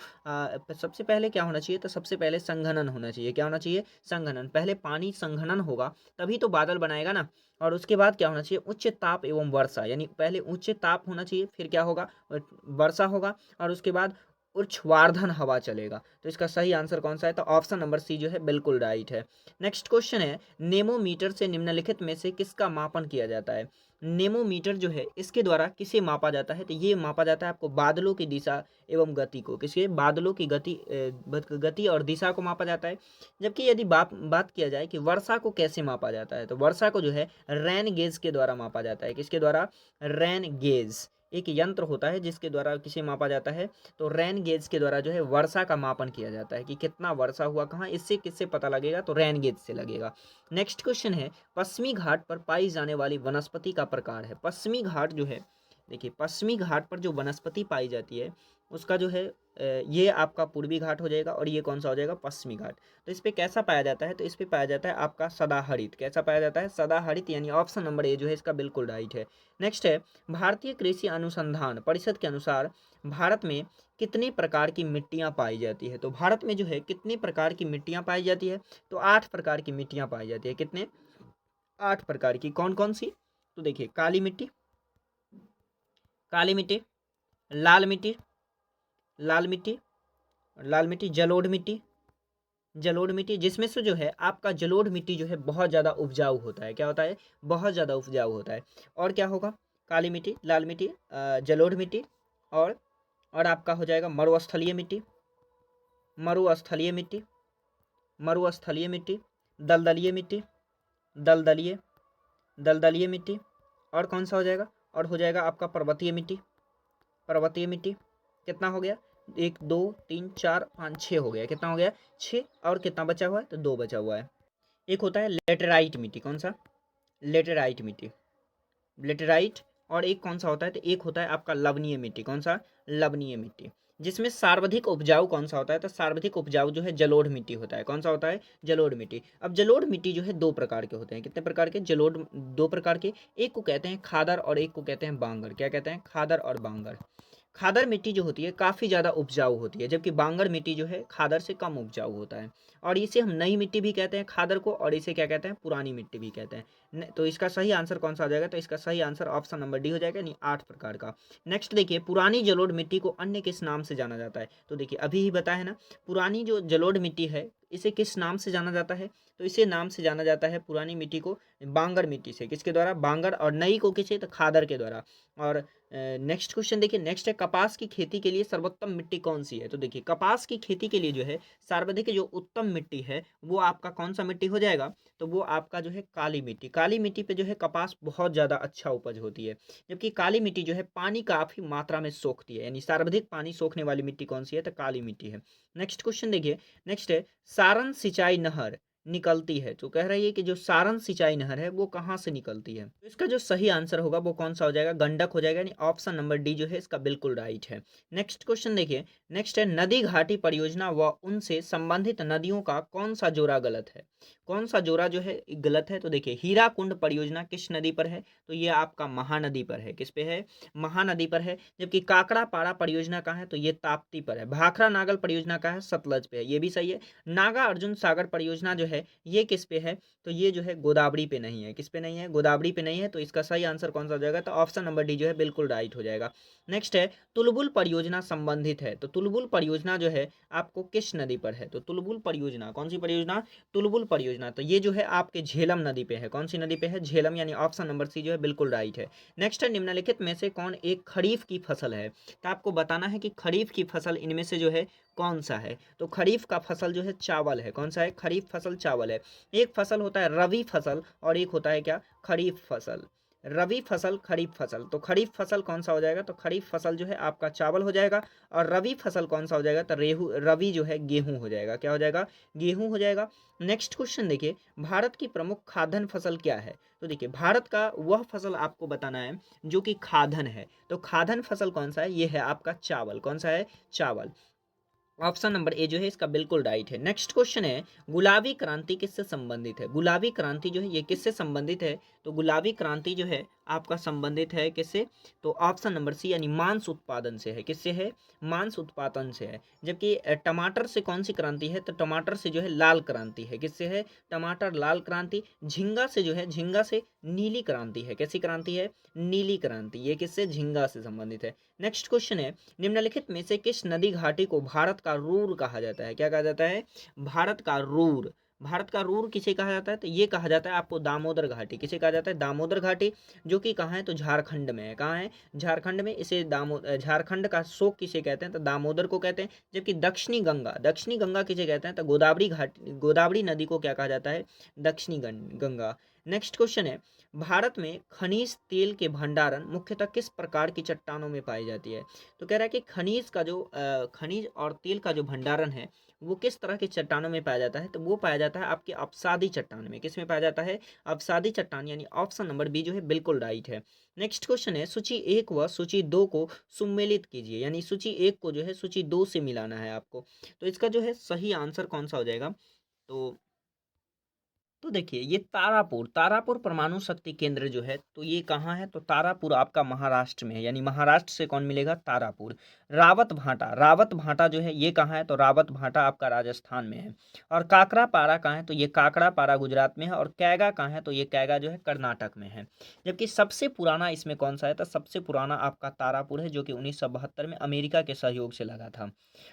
A: सबसे पहले क्या होना चाहिए, तो सबसे पहले संघनन होना चाहिए, क्या होना चाहिए, संघनन। पहले पानी संघनन होगा तभी तो बादल बनाएगा ना। और उसके बाद क्या होना चाहिए, उच्च ताप एवं वर्षा, यानी पहले उच्च ताप होना चाहिए, फिर क्या होगा, वर्षा होगा। और उसके बाद ऊर्ध्वाधर हवा चलेगा। तो इसका सही आंसर कौन सा है, तो ऑप्शन नंबर सी जो है बिल्कुल राइट है। नेक्स्ट क्वेश्चन है, नेमोमीटर से निम्नलिखित में से किसका मापन किया जाता है। नेमोमीटर जो है इसके द्वारा किसे मापा जाता है, तो ये मापा जाता है आपको बादलों की दिशा एवं गति को, किसके, बादलों की गति और दिशा को मापा जाता है। जबकि यदि बात किया जाए कि वर्षा को कैसे मापा जाता है, तो वर्षा को जो है रेन गेज के द्वारा मापा जाता है, किसके द्वारा, रेन गेज, एक यंत्र होता है जिसके द्वारा किसे मापा जाता है, तो रेन गेज के द्वारा जो है वर्षा का मापन किया जाता है कि कितना वर्षा हुआ कहाँ, इससे किससे पता लगेगा, तो रेन गेज से लगेगा। नेक्स्ट क्वेश्चन है, पश्चिमी घाट पर पाई जाने वाली वनस्पति का प्रकार है। पश्चिमी घाट जो है, देखिए पश्चिमी घाट पर जो वनस्पति पाई जाती है उसका जो है ये आपका पूर्वी घाट हो जाएगा, और ये कौन सा हो जाएगा, पश्चिमी घाट। तो इस पे कैसा पाया जाता है, तो इस पे पाया जाता है आपका सदाहरित, कैसा पाया जाता है, सदाहरित, यानी ऑप्शन नंबर ए जो है इसका बिल्कुल राइट है। नेक्स्ट है, भारतीय कृषि अनुसंधान परिषद के अनुसार भारत में कितने प्रकार की मिट्टियाँ पाई जाती है। तो भारत में जो है कितने प्रकार की मिट्टियाँ पाई जाती है, तो 8 प्रकार की मिट्टियाँ पाई जाती है, कितने, 8 प्रकार की। कौन कौन सी, तो देखिए काली मिट्टी, काली मिट्टी, लाल मिट्टी, लाल मिट्टी, लाल मिट्टी, जलोढ़ मिट्टी, जलोढ़ मिट्टी, जिसमें से जो है आपका जलोढ़ मिट्टी जो है बहुत ज़्यादा उपजाऊ होता है, क्या होता है, बहुत ज़्यादा उपजाऊ होता है। और क्या होगा, काली मिट्टी, लाल मिट्टी, जलोढ़ मिट्टी, और और आपका हो जाएगा मरुस्थलीय मिट्टी, मरुस्थलीय मिट्टी, मरुस्थलीय मिट्टी, दलदलीय मिट्टी, दलदलीय दलदलीय मिट्टी, और कौन सा हो जाएगा, और हो जाएगा आपका पर्वतीय मिट्टी। पर्वतीय मिट्टी कितना हो गया, 1 2 3 4 5 6 हो गया, कितना हो गया 6, और कितना बचा हुआ है, तो 2 बचा हुआ है। एक होता है लेटेराइट मिट्टी, कौन सा, लेटेराइट मिट्टी, लेटेराइट, और एक कौन सा होता है, तो एक होता है आपका लवणीय मिट्टी, कौन सा, लवणीय मिट्टी। जिसमें सर्वाधिक उपजाऊ कौन सा होता है, तो सर्वाधिक उपजाऊ जो है जलोढ़ मिट्टी होता है, कौन सा होता है, जलोढ़ मिट्टी। अब जलोढ़ मिट्टी जो है 2 प्रकार के होते हैं, कितने प्रकार के, जलोढ़ 2 प्रकार के, एक को कहते हैं खादर और एक को कहते हैं बांगर। क्या कहते हैं, खादर और बांगर। खादर मिट्टी जो होती है काफ़ी ज़्यादा उपजाऊ होती है, जबकि बांगर मिट्टी जो है खादर से कम उपजाऊ होता है, और इसे हम नई मिट्टी भी कहते हैं खादर को, और इसे क्या कहते हैं, पुरानी मिट्टी भी कहते हैं। तो इसका सही आंसर कौन सा हो जाएगा, तो इसका सही आंसर ऑप्शन नंबर डी हो जाएगा, यानी 8 प्रकार का। नेक्स्ट देखिए, पुरानी जलोढ़ मिट्टी को अन्य किस नाम से जाना जाता है, तो देखिए अभी ही बताया है ना, पुरानी जो जलोढ़ मिट्टी है इसे किस नाम से जाना जाता है, तो इसे नाम से जाना जाता है पुरानी मिट्टी को बांगर मिट्टी से, किसके द्वारा, बांगर, और नई को किसे, तो खादर के द्वारा। और नेक्स्ट क्वेश्चन देखिए, नेक्स्ट है कपास की खेती के लिए सर्वोत्तम मिट्टी कौन सी है, तो देखिए कपास की खेती के लिए जो है सर्वाधिक जो उत्तम मिट्टी है वो आपका कौन सा मिट्टी हो जाएगा, तो वो आपका जो है काली मिट्टी। काली मिट्टी पे जो है कपास बहुत ज़्यादा अच्छा उपज होती है, जबकि काली मिट्टी जो है पानी काफ़ी मात्रा में सोखती है, यानी सर्वाधिक पानी सोखने वाली मिट्टी कौन सी है, तो काली मिट्टी है। नेक्स्ट क्वेश्चन देखिए, नेक्स्ट है सारण सिंचाई नहर निकलती है, तो कह रही है कि जो सारण सिंचाई नहर है वो कहाँ से निकलती है, तो इसका जो सही आंसर होगा वो कौन सा हो जाएगा, गंडक हो जाएगा, यानी ऑप्शन नंबर डी जो है इसका बिल्कुल राइट है। नेक्स्ट क्वेश्चन देखिए, नेक्स्ट है नदी घाटी परियोजना व उनसे संबंधित नदियों का कौन सा जोड़ा गलत है, कौन सा जोड़ा जो है गलत है, तो देखिए हीराकुंड परियोजना किस नदी पर है, तो ये आपका महानदी पर है, किस पे है, महानदी पर है। जबकि काकड़ा पाड़ा परियोजना कहाँ है, तो ये ताप्ती पर है। भाखड़ा नागल परियोजना कहाँ है, सतलज पे है, ये भी सही है। नागा अर्जुन सागर परियोजना जो है ये किस पे है, तो ये जो है गोदावरी पे नहीं है, किस पे नहीं है, गोदावरी पे नहीं है, तो इसका सही आंसर कौन सा हो जाएगा, तो ऑप्शन नंबर डी जो है बिल्कुल राइट हो जाएगा। नेक्स्ट है तुलबुल परियोजना संबंधित है, तो तुलबुल परियोजना जो है आपको किस नदी पर है, तो तुलबुल परियोजना कौन सी परियोजना, तुलबुल परियोजना, तो ये जो है आपके झेलम नदी पे है, कौन सी नदी पे है, झेलम, यानी ऑप्शन नंबर सी जो है बिल्कुल राइट है। नेक्स्ट है निम्नलिखित में से कौन एक खरीफ की फसल है, तो आपको बताना है कि खरीफ की फसल इनमें से जो है कौन सा है, तो खरीफ का फसल जो है चावल है, कौन सा है, खरीफ फसल चावल है। एक फसल होता है रवि फसल और एक होता है क्या, खरीफ फसल। रवि फसल, खरीफ फसल, तो खरीफ फसल कौन सा हो जाएगा, तो खरीफ फसल जो है आपका चावल हो जाएगा, और रवि फसल कौन सा हो जाएगा, तो रवि जो है गेहूं हो जाएगा, क्या हो जाएगा, गेहूं हो जाएगा। नेक्स्ट क्वेश्चन देखिए, भारत की प्रमुख खाद्यान्न फसल क्या है, तो देखिए भारत का वह फसल आपको बताना है जो कि खाद्यान्न है, तो खाद्यान्न फसल कौन सा है, ये है आपका चावल, कौन सा है, चावल। ऑप्शन नंबर ए जो है इसका बिल्कुल राइट है। नेक्स्ट क्वेश्चन है गुलाबी क्रांति किससे संबंधित है, गुलाबी क्रांति जो है ये किससे संबंधित है, तो गुलाबी क्रांति जो है आपका संबंधित है किससे, तो ऑप्शन नंबर सी, यानी मांस उत्पादन से है, किससे है, मांस उत्पादन से है। जबकि टमाटर से कौन सी क्रांति है, तो टमाटर से जो है लाल क्रांति है, किससे है, टमाटर लाल क्रांति। झींगा से जो है, झींगा से नीली क्रांति है, कैसी क्रांति है, नीली क्रांति, ये किससे, झींगा से संबंधित है। नेक्स्ट क्वेश्चन है निम्नलिखित में से किस नदी घाटी को भारत का रूर कहा जाता है, क्या कहा जाता है, भारत का रूर। भारत का रूर किसे कहा जाता है, तो ये कहा जाता है आपको दामोदर घाटी, किसे कहा जाता है, दामोदर घाटी, जो कि कहाँ है, तो झारखंड में है, कहाँ है, झारखंड में। इसे झारखंड का शोक किसे कहते हैं, तो दामोदर को कहते हैं। जबकि दक्षिणी गंगा, दक्षिणी गंगा किसे कहते हैं, तो गोदावरी घाटी, गोदावरी नदी को क्या कहा जाता है, दक्षिणी गंगा। नेक्स्ट क्वेश्चन है भारत में खनिज तेल के भंडारण मुख्यतः किस प्रकार की चट्टानों में पाई जाती है, तो कह रहा है कि खनिज का जो खनिज और तेल का जो भंडारण है वो किस तरह की चट्टानों में पाया जाता है, तो वो पाया जाता है आपके अवसादी चट्टान में, किस में पाया जाता है, अवसादी चट्टान, यानी ऑप्शन नंबर बी जो है बिल्कुल राइट है। नेक्स्ट क्वेश्चन है सूची 1 व सूची 2 को सुमेलित कीजिए, यानी सूची 1 को जो है सूची 2 से मिलाना है आपको, तो इसका जो है सही आंसर कौन सा हो जाएगा, तो देखिए ये तारापुर, तारापुर परमाणु शक्ति केंद्र जो है तो ये कहाँ है, तो तारापुर आपका महाराष्ट्र में है, यानी महाराष्ट्र से कौन मिलेगा, तारापुर। रावत भाटा, रावत भाटा जो है ये कहाँ है, तो रावत भाटा आपका राजस्थान में है। और काकरा पारा कहाँ है, तो ये काकरा पारा गुजरात में है। और कैगा कहाँ है, तो ये कैगा जो है कर्नाटक में है। जबकि सबसे पुराना इसमें कौन सा है, तो सबसे पुराना आपका तारापुर है, जो कि 1972 में अमेरिका के सहयोग से लगा था।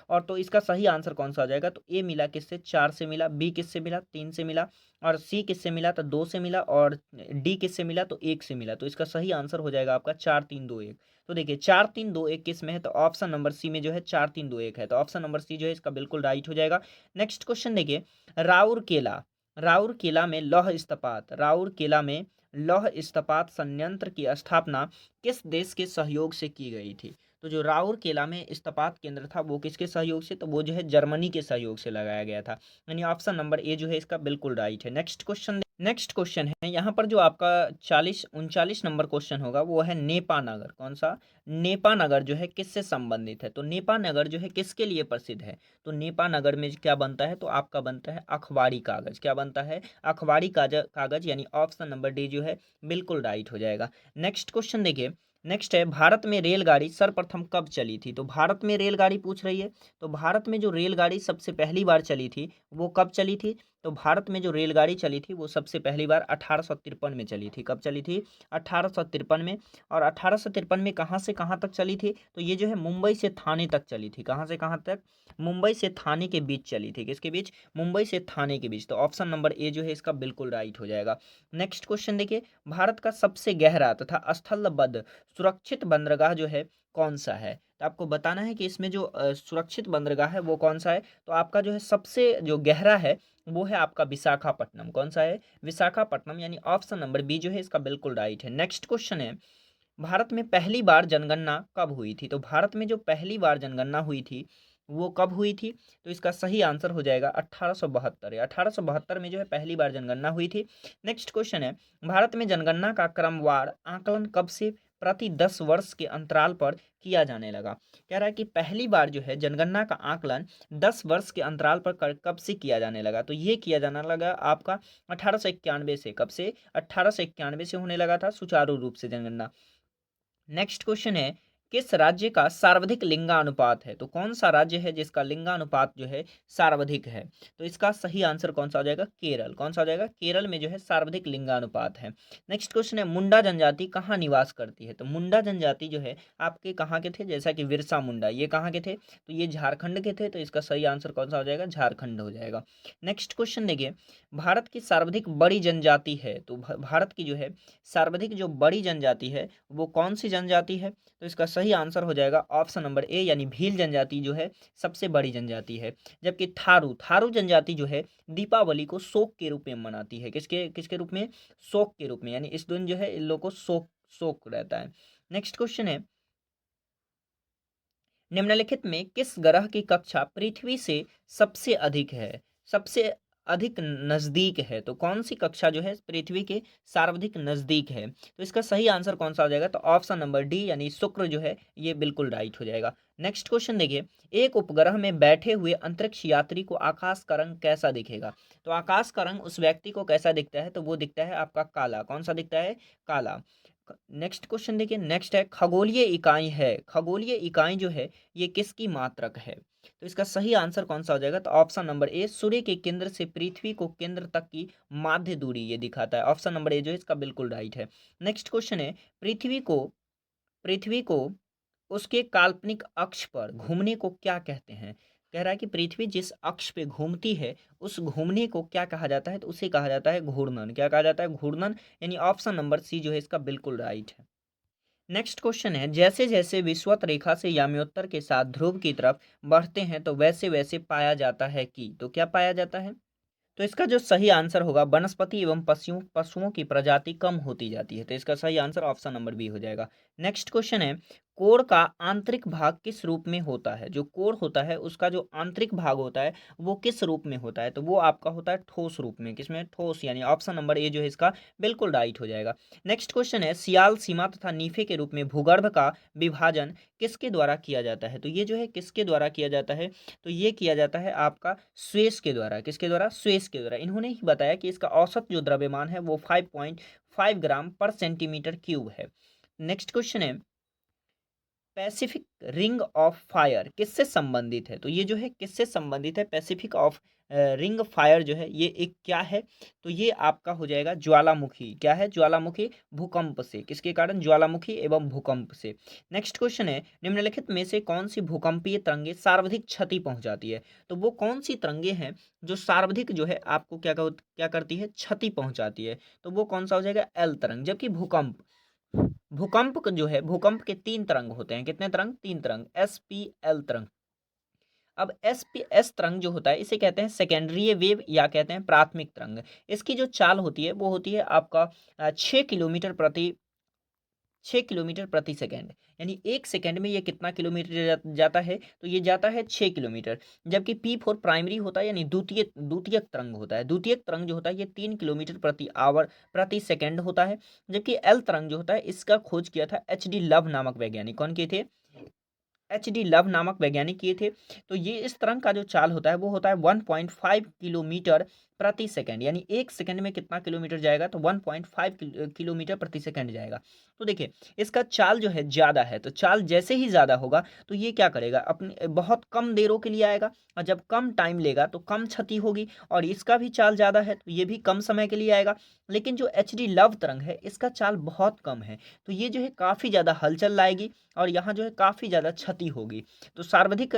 A: और तो इसका सही आंसर कौन सा हो जाएगा, तो ए मिला किससे, 4 से मिला, बी किससे मिला, 3 से मिला, और और सी किससे मिला तो 2 से मिला, और डी किससे मिला तो 1 से मिला। तो इसका सही आंसर हो जाएगा आपका 4 3 2 1। तो देखिए 4 3 2 1 किस में है तो ऑप्शन नंबर सी में जो है 4 3 2 1 है, तो ऑप्शन नंबर सी जो है इसका बिल्कुल राइट हो जाएगा। नेक्स्ट क्वेश्चन देखिए, राउरकेला राउरकेला में लौह इस्पात राउरकेला में लौह इस्पात संयंत्र की स्थापना किस देश के सहयोग से की गई थी। तो जो राउरकेला में इस्पात केंद्र था वो किसके सहयोग से, तो वो जो है जर्मनी के सहयोग से लगाया गया था, यानी ऑप्शन नंबर ए जो है इसका बिल्कुल राइट है। नेक्स्ट क्वेश्चन है यहाँ पर जो आपका 39 नंबर क्वेश्चन होगा वो है नेपा नगर। कौन सा? नेपा नगर जो है किससे संबंधित है, तो नेपा नगर जो है किसके लिए प्रसिद्ध है, तो नेपा नगर में क्या बनता है तो आपका बनता है अखबारी कागज। क्या बनता है? अखबारी कागज, यानी ऑप्शन नंबर डी जो है बिल्कुल राइट हो जाएगा। नेक्स्ट क्वेश्चन देखिए, नेक्स्ट है भारत में रेलगाड़ी सर्वप्रथम कब चली थी, तो भारत में रेलगाड़ी पूछ रही है। तो भारत में जो रेलगाड़ी सबसे पहली बार चली थी वो कब चली थी, तो भारत में जो रेलगाड़ी चली थी वो सबसे पहली बार 1853 में चली थी। कब चली थी? 1853 में। और 1853 में कहाँ से कहाँ तक चली थी, तो ये जो है मुंबई से थाने तक चली थी। कहाँ से कहाँ तक? मुंबई से थाने के बीच चली थी। किसके बीच? मुंबई से थाने के बीच। तो ऑप्शन नंबर ए जो है इसका बिल्कुल राइट हो जाएगा। नेक्स्ट क्वेश्चन देखिए, भारत का सबसे गहरा तथा स्थलबद्ध सुरक्षित बंदरगाह जो है कौन सा है, तो आपको बताना है कि इसमें जो सुरक्षित बंदरगाह है वो कौन सा है। तो आपका जो है सबसे जो गहरा है वो है आपका विशाखापट्टनम। कौन सा है? विशाखापट्टनम, यानी ऑप्शन नंबर बी जो है इसका बिल्कुल राइट है। नेक्स्ट क्वेश्चन है, भारत में पहली बार जनगणना कब हुई थी, तो भारत में जो पहली बार जनगणना हुई थी वो कब हुई थी, तो इसका सही आंसर हो जाएगा 1872। 1872 में जो है पहली बार जनगणना हुई थी। नेक्स्ट क्वेश्चन है, भारत में जनगणना का क्रमवार आकलन कब से प्रति 10 वर्ष के अंतराल पर किया जाने लगा। कह रहा है कि पहली बार जो है जनगणना का आकलन 10 वर्ष के अंतराल पर कब से किया जाने लगा, तो ये किया जाने लगा आपका 1891 से। कब से? 1891 से होने लगा था सुचारू रूप से जनगणना। नेक्स्ट क्वेश्चन है, किस राज्य का सर्वाधिक लिंगानुपात है, तो कौन सा राज्य है जिसका लिंगानुपात जो है सर्वाधिक है, तो इसका सही आंसर कौन सा हो जाएगा? केरल। कौन सा हो जाएगा? केरल में जो है सर्वाधिक लिंगानुपात है। नेक्स्ट क्वेश्चन है, मुंडा जनजाति कहाँ निवास करती है, तो मुंडा जनजाति जो है आपके कहाँ के थे, जैसा कि बिरसा मुंडा ये कहाँ के थे, तो ये झारखंड के थे। तो इसका सही आंसर कौन सा हो जाएगा? झारखंड हो जाएगा। नेक्स्ट क्वेश्चन देखिए, भारत की सर्वाधिक बड़ी जनजाति है, तो भारत की जो है सर्वाधिक जो बड़ी जनजाति है वो कौन सी जनजाति है, तो इसका सही आंसर हो जाएगा ऑप्शन नंबर ए, यानी भील जनजाति जो है सबसे बड़ी जनजाति है। जबकि थारू थारू जनजाति जो है दीपावली को शोक के रूप में मनाती है। किसके किसके रूप में? शोक के रूप में, यानी इस दिन जो है इन लोगों को शोक शोक रहता है। नेक्स्ट क्वेश्चन है, निम्नलिखित में किस ग्रह की कक्षा पृथ्वी से सबसे अधिक है, सबसे अधिक नजदीक है, तो कौन सी कक्षा जो है पृथ्वी के सर्वाधिक नजदीक है, तो इसका सही आंसर कौन सा हो जाएगा, तो ऑप्शन नंबर डी, यानी शुक्र जो है ये बिल्कुल राइट हो जाएगा। नेक्स्ट क्वेश्चन देखिए, एक उपग्रह में बैठे हुए अंतरिक्ष यात्री को आकाश का रंग कैसा दिखेगा, तो आकाश का रंग उस व्यक्ति को कैसा दिखता है, तो वो दिखता है आपका काला। कौन सा दिखता है? काला। नेक्स्ट क्वेश्चन देखिए, नेक्स्ट है, खगोलीय इकाई है, खगोलीय इकाई जो है ये किसकी मात्रक है, तो इसका सही आंसर कौन सा हो जाएगा, तो ऑप्शन नंबर ए, सूर्य के केंद्र से पृथ्वी को केंद्र तक की माध्य दूरी ये दिखाता है। ऑप्शन नंबर ए जो है इसका बिल्कुल राइट है। नेक्स्ट क्वेश्चन है, पृथ्वी को उसके काल्पनिक अक्ष पर घूमने को क्या कहते हैं। कह रहा है कि पृथ्वी जिस अक्ष पे घूमती है उस घूमने को क्या कहा जाता है, तो उसे कहा जाता है घूर्णन। क्या कहा जाता है? घूर्णन, यानी ऑप्शन नंबर सी जो है इसका बिल्कुल राइट है। नेक्स्ट क्वेश्चन है, जैसे जैसे विषुवत रेखा से याम्योत्तर के साथ ध्रुव की तरफ बढ़ते हैं तो वैसे वैसे पाया जाता है कि, तो क्या पाया जाता है, तो इसका जो सही आंसर होगा, वनस्पति एवं पशुओं पशुओं की प्रजाति कम होती जाती है। तो इसका सही आंसर ऑप्शन नंबर बी हो जाएगा। नेक्स्ट क्वेश्चन है, कोर का आंतरिक भाग किस रूप में होता है, जो कोर होता है उसका जो आंतरिक भाग होता है वो किस रूप में होता है, तो वो आपका होता है ठोस रूप में। किसमें? ठोस, यानी ऑप्शन नंबर ए जो है इसका बिल्कुल राइट हो जाएगा। नेक्स्ट क्वेश्चन है, सियाल, सीमा तथा नीफे के रूप में भूगर्भ का विभाजन किसके द्वारा किया जाता है, तो ये जो है किसके द्वारा किया जाता है, तो ये किया जाता है आपका स्वेस के द्वारा। किसके द्वारा? स्वेस के द्वारा। इन्होंने ही बताया कि इसका औसत जो द्रव्यमान है वो 5.5 ग्राम पर सेंटीमीटर क्यूब है। नेक्स्ट क्वेश्चन है, पैसिफिक रिंग ऑफ फायर किससे संबंधित है? तो ये जो है किससे संबंधित है? पैसिफिक ऑफ रिंग फायर जो है ये एक क्या है? तो ये आपका हो जाएगा ज्वालामुखी। क्या है? ज्वालामुखी भूकंप से। किसके कारण? ज्वालामुखी एवं भूकंप से। नेक्स्ट क्वेश्चन है, निम्नलिखित में से कौन सी भूकंपीय तरंगे सर्वाधिक क्षति पहुंचाती है? तो वो कौन सी तरंगे हैं जो सर्वाधिक जो है आपको क्या करती है? क्षति पहुंचाती है। तो वो कौन सा हो जाएगा? एल तरंग। जबकि भूकंप भूकंप जो है, भूकंप के 3 तरंग होते हैं। कितने तरंग? 3 तरंग, एस, पी, एल तरंग। अब एस पी एस तरंग जो होता है इसे कहते हैं सेकेंडरी वेव या कहते हैं प्राथमिक तरंग। इसकी जो चाल होती है वो होती है आपका 6 किलोमीटर प्रति सेकेंड। यानी 1 सेकेंड में ये कितना किलोमीटर जाता है? तो ये जाता है 6 किलोमीटर। जबकि P4 प्राइमरी होता है, यानी द्वितीयक तरंग होता है। द्वितीयक तरंग जो होता है ये 3 किलोमीटर प्रति सेकेंड होता है। जबकि एल तरंग जो होता है इसका खोज किया था HD लव नामक वैज्ञानिक। कौन किए थे? HD लव नामक वैज्ञानिक किए थे। तो ये इस तरंग का जो चाल होता है वो होता है 1.5 किलोमीटर प्रति सेकंड। यानी 1 सेकंड में कितना किलोमीटर जाएगा? तो 1.5 किलोमीटर प्रति सेकंड जाएगा। तो देखिए इसका चाल जो है ज़्यादा है, तो चाल जैसे ही ज़्यादा होगा तो ये क्या करेगा? अपने बहुत कम देरों के लिए आएगा, और जब कम टाइम लेगा तो कम क्षति होगी। और इसका भी चाल ज़्यादा है तो ये भी कम समय के लिए आएगा। लेकिन जो HD लव तरंग है इसका चाल बहुत कम है, तो ये जो है काफ़ी ज़्यादा हलचल लाएगी और यहाँ जो है काफ़ी ज़्यादा क्षति होगी। तो सर्वाधिक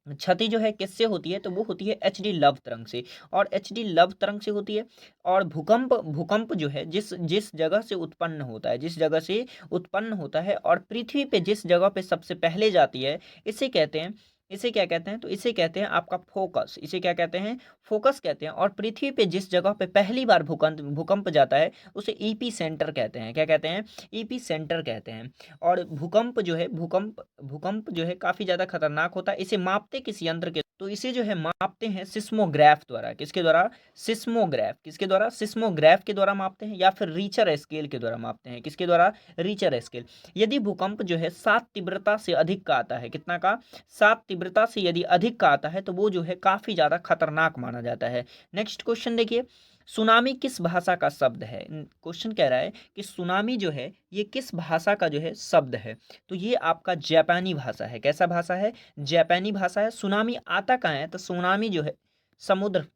A: क्षति जो है किससे होती है? तो वो होती है HD लव तरंग से, और HD लव तरंग से होती है। और भूकंप भूकंप जो है जिस जिस जगह से उत्पन्न होता है, जिस जगह से उत्पन्न होता है और पृथ्वी पे जिस जगह पे सबसे पहले जाती है, इसे कहते हैं, इसे क्या कहते हैं? तो इसे कहते हैं आपका फोकस। इसे क्या कहते हैं? फोकस कहते हैं। और पृथ्वी पे जिस जगह पे पहली बार भूकंप भूकंप जाता है उसे ईपी सेंटर कहते हैं। क्या कहते हैं? ईपी सेंटर कहते हैं। और भूकंप जो है, भूकंप जो है काफ़ी ज़्यादा खतरनाक होता है। इसे मापते किस यंत्र के? तो इसे जो है मापते हैं सिस्मोग्राफ द्वारा। किसके द्वारा? सिस्मोग्राफ। किसके द्वारा? सिस्मोग्राफ के द्वारा मापते हैं, या फिर रीचर स्केल के द्वारा मापते हैं। किसके द्वारा? Richer scale. यदि भूकंप जो है 7 तीव्रता से अधिक का आता है, कितना का? 7 तीव्रता से यदि अधिक का आता है तो वो जो है काफ़ी ज़्यादा खतरनाक माना जाता है। नेक्स्ट क्वेश्चन देखिए, सुनामी किस भाषा का शब्द है? क्वेश्चन कह रहा है कि सुनामी जो है ये किस भाषा का जो है शब्द है? तो ये आपका जापानी भाषा है। कैसा भाषा है? जापानी भाषा है। सुनामी आता कहाँ है? तो सुनामी जो है समुद्र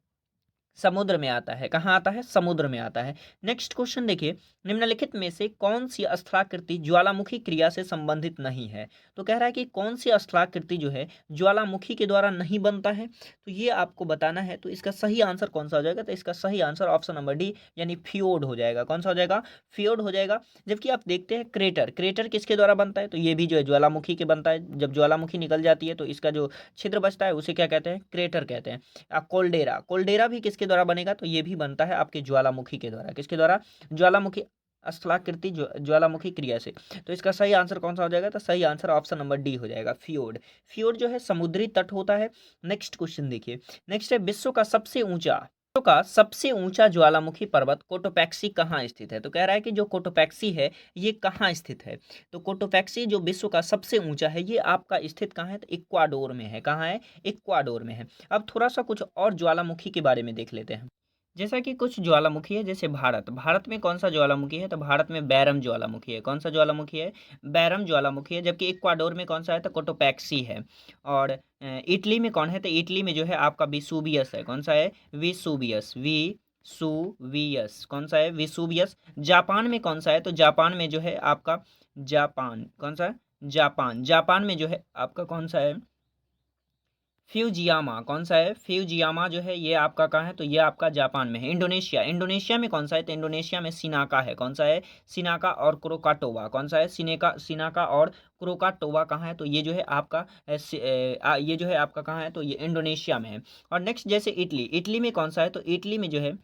A: समुद्र में आता है। कहाँ आता है? समुद्र में आता है। नेक्स्ट क्वेश्चन देखिए, निम्नलिखित में से कौन सी स्थलाकृति ज्वालामुखी क्रिया से संबंधित नहीं है? तो कह रहा है कि कौन सी स्थलाकृति जो है ज्वालामुखी के द्वारा नहीं बनता है, तो ये आपको बताना है। तो इसका सही आंसर कौन सा हो जाएगा? तो इसका सही आंसर ऑप्शन नंबर डी यानी फ्योर्ड हो जाएगा। कौन सा हो जाएगा? फ्योर्ड हो जाएगा। जबकि आप देखते हैं क्रेटर, क्रेटर किसके द्वारा बनता है? तो ये भी जो है ज्वालामुखी के बनता है। जब ज्वालामुखी निकल जाती है तो इसका जो छिद्र बचता है उसे क्या कहते हैं? क्रेटर कहते हैं। कोल्डेरा, कोल्डेरा भी किसके द्वारा बनेगा? तो ये भी बनता है आपके ज्वालामुखी के द्वारा। किसके द्वारा? ज्वालामुखी स्थलाकृति ज्वालामुखी क्रिया से। तो इसका सही आंसर कौन सा हो जाएगा? तो सही आंसर ऑप्शन नंबर डी हो जाएगा, फ्योर्ड। फ्योर्ड जो है समुद्री तट होता है। नेक्स्ट क्वेश्चन देखिए, नेक्स्ट है विश्व का सबसे ऊंचा ज्वालामुखी पर्वत कोटोपैक्सी कहाँ स्थित है? तो कह रहा है कि जो कोटोपैक्सी है ये कहाँ स्थित है? तो कोटोपैक्सी जो विश्व का सबसे ऊंचा है ये आपका स्थित कहाँ है? तो इक्वाडोर में है। कहाँ है? इक्वाडोर में है। अब थोड़ा सा कुछ और ज्वालामुखी के बारे में देख लेते हैं। जैसा कि कुछ ज्वालामुखी है, जैसे भारत में कौन सा ज्वालामुखी है? तो भारत में बैरम ज्वालामुखी है। कौन सा ज्वालामुखी है? बैरम ज्वालामुखी है। जबकि इक्वाडोर में कौन सा है? तो कोटोपैक्सी है। और इटली में कौन है? तो इटली में जो है आपका विसुवियस है। कौन सा है? Vesuvius, Vesuvius. कौन सा है? विसुवियस। जापान में कौन सा है? तो जापान में जो है आपका जापान। कौन सा है? जापान। जापान में जो है आपका कौन सा है? फ्यूजियामा। कौन सा है? फ्यूजियामा जो है ये आपका कहाँ है? तो ये आपका जापान में है। इंडोनेशिया, इंडोनेशिया में कौन सा है? तो इंडोनेशिया में सिनाका है। कौन सा है? सिनाका और क्रोकाटोवा। कौन सा है? सिनाका और क्रोकाटोवा कहाँ है? तो ये जो है आपका ये जो है आपका कहाँ है? तो ये इंडोनेशिया में है। और नेक्स्ट जैसे इटली, इटली में कौन सा है? तो इटली में जो है,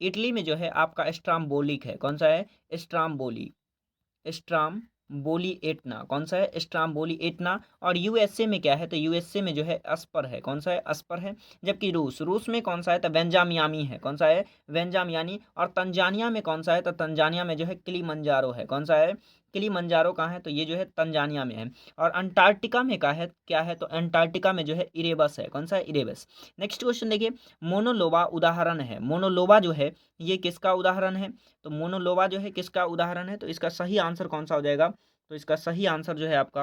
A: इटली में जो है आपका स्ट्राम्बोलिक है। कौन सा है? Stromboli, Stromboli Etna. कौन सा है? Stromboli Etna. और यूएसए में क्या है? तो यूएसए में जो है अस्पर है। कौन सा है? अस्पर है। जबकि रूस में कौन सा है? तो वेंजामियामी है। कौन सा है? वेंजामियानी। और तंजानिया में कौन सा है? तो तंजानिया में जो है किलिमंजारो है। कौन सा है? किलिमंजारो कहाँ है? तो ये जो है तंजानिया में है। और अंटार्कटिका में क्या है? तो अंटार्कटिका में जो है इरेबस है। कौन सा है? इरेबस। नेक्स्ट क्वेश्चन देखिए, मोनोलोबा उदाहरण है। मोनोलोबा जो है ये किसका उदाहरण है? तो मोनोलोबा जो है किसका उदाहरण है? तो इसका सही आंसर कौन सा हो जाएगा? तो इसका सही आंसर जो है आपका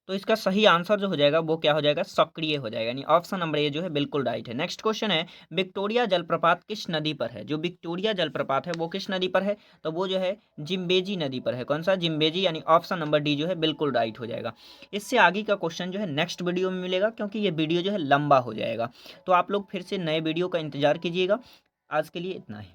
A: तो इसका सही आंसर जो हो जाएगा वो क्या हो जाएगा, सक्रिय हो जाएगा, यानी ऑप्शन नंबर ए जो है बिल्कुल राइट है। नेक्स्ट क्वेश्चन है, विक्टोरिया जलप्रपात किस नदी पर है? जो विक्टोरिया जलप्रपात है वो किस नदी पर है? तो वो जो है जिम्बेजी नदी पर है। कौन सा? जिम्बेजी, यानी ऑप्शन नंबर डी जो है बिल्कुल राइट हो जाएगा। इससे आगे का क्वेश्चन जो है नेक्स्ट वीडियो में मिलेगा, क्योंकि ये वीडियो जो है लंबा हो जाएगा। तो आप लोग फिर से नए वीडियो का इंतजार कीजिएगा। आज के लिए इतना ही।